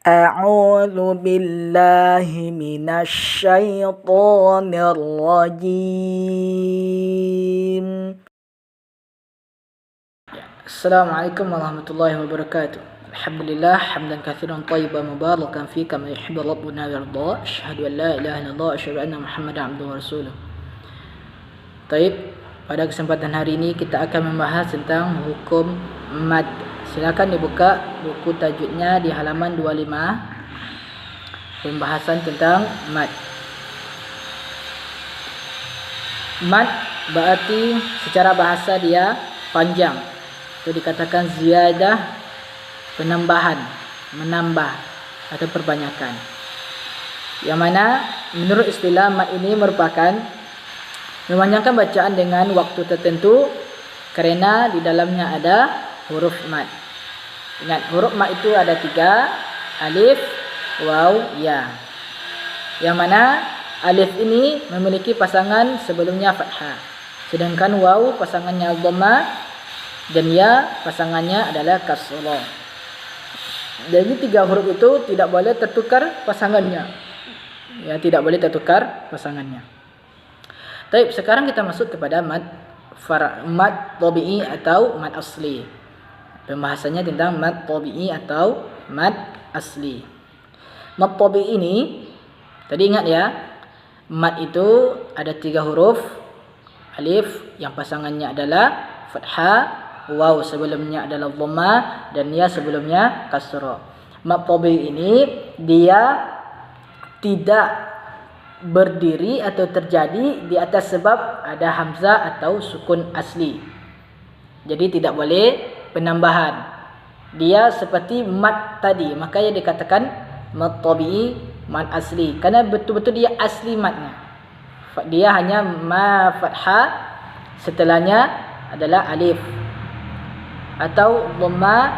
أعوذ بالله من الشيطان الرجيم. السلام عليكم ورحمة الله وبركاته. الحمد لله حمدا كثيرا طيبا مباركا فيه كما يحب ربنا ويرضى. أشهد أن لا إله إلا الله أشهد أن محمدا عبده ورسوله. Taib, pada kesempatan hari ini kita akan membahas tentang hukum mad. Silakan dibuka buku tajwidnya di halaman 25. Pembahasan tentang mad. Mad berarti secara bahasa dia panjang. Itu dikatakan ziyadah, penambahan, menambah atau perbanyakan. Yang mana menurut istilah mad ini merupakan memanjangkan bacaan dengan waktu tertentu kerana di dalamnya ada huruf mad. Ingat, huruf mad itu ada 3, alif, waw, ya. Yang mana alif ini memiliki pasangan sebelumnya fathah, sedangkan waw pasangannya dhammah dan ya pasangannya adalah kasrah. Jadi 3 huruf itu tidak boleh tertukar pasangannya. Ya, tidak boleh tertukar pasangannya. Baik, sekarang kita masuk kepada mad tabi'i atau mad asli. Pembahasannya tentang mad tabi'i atau mad asli. Mad tabi'i ini, tadi ingat ya, mad itu ada 3 huruf. Alif yang pasangannya adalah fathah, waw sebelumnya adalah dhammah dan ya sebelumnya kasrah. Mad tabi'i ini dia tidak berdiri atau terjadi di atas sebab ada hamzah atau sukun asli. Jadi tidak boleh penambahan. Dia seperti mad tadi, makanya dikatakan mad tabi'i, mad asli, karena betul-betul dia asli madnya. Dia hanya ma fathah, setelahnya adalah alif, atau dhamma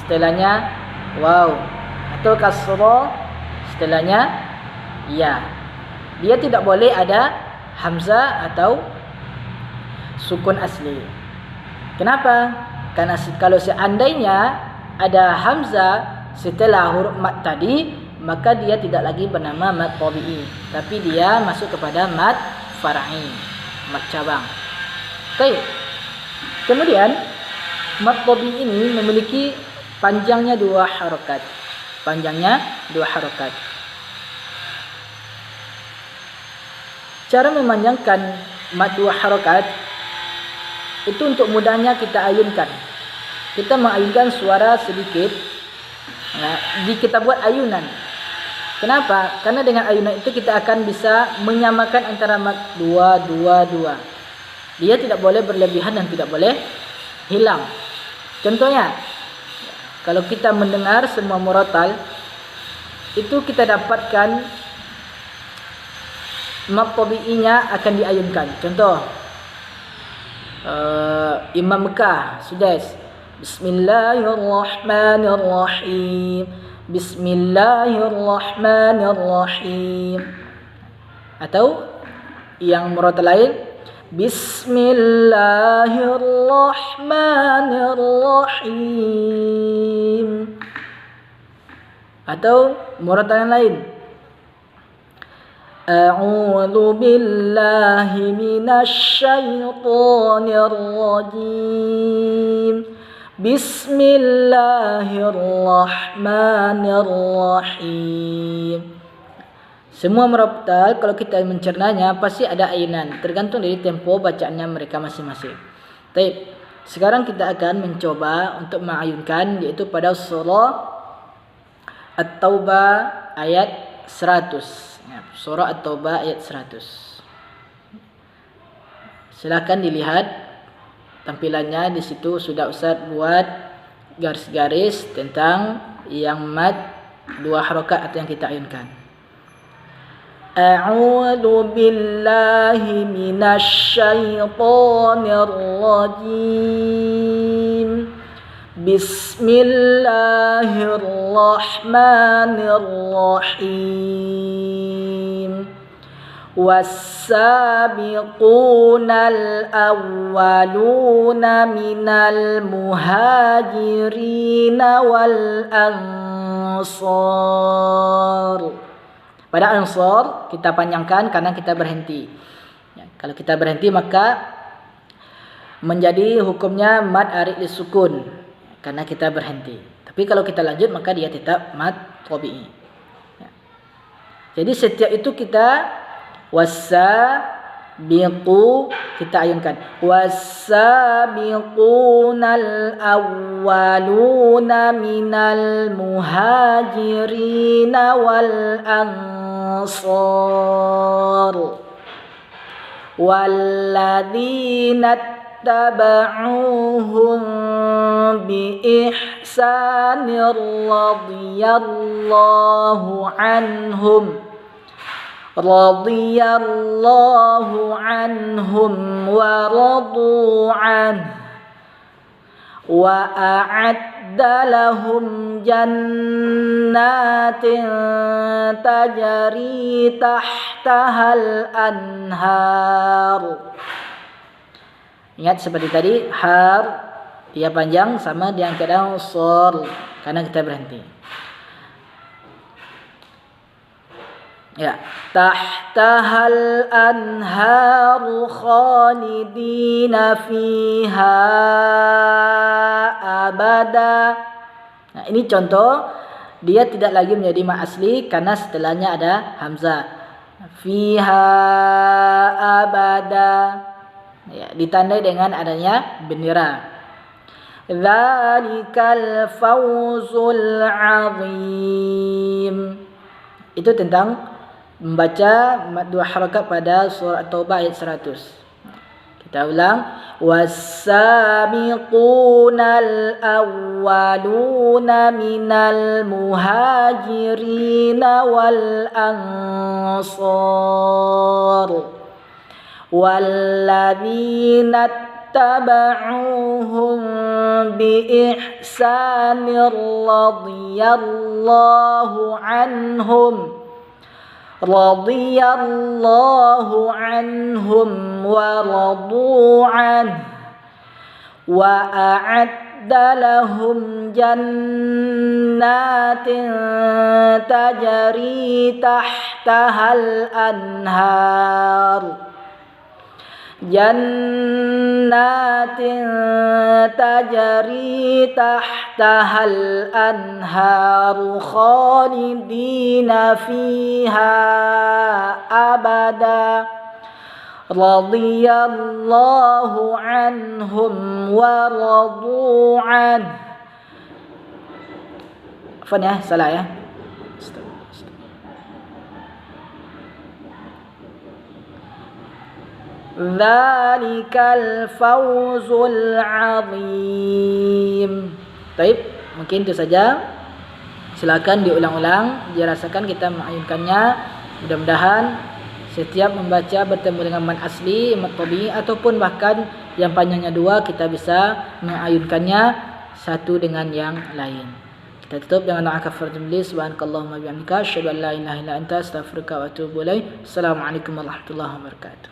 setelahnya waw, atau kasrah setelahnya ya. Dia tidak boleh ada hamzah atau sukun asli. Kenapa? Karena kalau seandainya ada hamzah setelah huruf mad tadi, maka dia tidak lagi bernama mad tabi'i, tapi dia masuk kepada mad far'i, mad cabang. Baik. Kemudian mad tabi'i ini memiliki panjangnya 2 harakat. Panjangnya 2 harakat. Cara memanjangkan mad 2 harakat itu untuk mudahnya kita ayunkan. Kita mengayunkan suara sedikit. Kita buat ayunan. Kenapa? Karena dengan ayunan itu kita akan bisa menyamakan antara mad 2, 2, 2. Dia tidak boleh berlebihan dan tidak boleh hilang. Contohnya, kalau kita mendengar semua muratal, itu kita dapatkan mad tabi'inya akan diayunkan. Contoh, Imam Mekah, Sudais, Bismillahirrahmanirrahim, Bismillahirrahmanirrahim. Atau yang muratal lain, Bismillahirrahmanirrahim. Atau muratal yang lain, A'udzu billahi minasy syaithanir rajim. Bismillahirrahmanirrahim. Semua muratal kalau kita mencernanya pasti ada ayunan, tergantung dari tempo bacaannya mereka masing-masing. Baik, sekarang kita akan mencoba untuk mengayunkan, yaitu pada surah At-Taubah ayat 100. Surah At-Taubah ayat 100. Silakan dilihat tampilannya. Di situ sudah Ustaz buat garis-garis tentang yang mad 2 harakat atau yang kita ayunkan. A'udzu billahi minasy syaithanir rajim. Bismillahirrahmanirrahim. Was-sabiqunal awwaluna minal muhajirin wal ansar ansar. Pada ansar kita panjangkan karena kita berhenti. Ya, kalau kita berhenti maka menjadi hukumnya mad arid lisukun karena kita berhenti. Tapi kalau kita lanjut maka dia tetap mad tabi'i. Ya. Jadi setiap itu kita wasabiqu kita ayunkan wasabiqunal awwaluna minal muhajirin wal ansar walladzina tabauhum bi ihsanir radhiyallahu anhum wa radu anhu wa a'adda lahum jannatin tajri tahtahal anhar. Ingat seperti tadi, har dia panjang sama dengan kadang sol karena kita berhenti. Ya, tahtahal anharu khalidina fiha abada. Nah, ini contoh dia tidak lagi menjadi ma asli karena setelahnya ada hamzah. Fiha abada. Ya, ditandai dengan adanya bendera. Dzalikal fawzul azim. Itu tentang membaca dua harakat pada surah Taubah ayat 100. Kita ulang. Was-sabiqunal awwaluna minal muhajirin wal ansar walladzina tabauhum bi ihsanir radhiyallahu anhum wa radu anhu wa a'adda lahum jannatin tajri tahtahal anhar jannatin tajri tahtahal anhar khalidina fiha abada radhiyallahu anhum wa radu anhu. Afwan ya, salah ya. Dzalikal fawzul azim. Baik, mungkin itu saja. Silakan diulang-ulang, dirasakan kita mengayunkannya. Mudah-mudahan setiap membaca bertemu dengan mad asli, mad tabi'i ataupun bahkan yang panjangnya dua kita bisa mengayunkannya satu dengan yang lain. Kita tutup dengan doa kafaratul majlis. Subhanakallahumma wa bihamdika asyhadu an la ilaha illa anta astaghfiruka wa atubu ilaik. Assalamualaikum warahmatullahi wabarakatuh.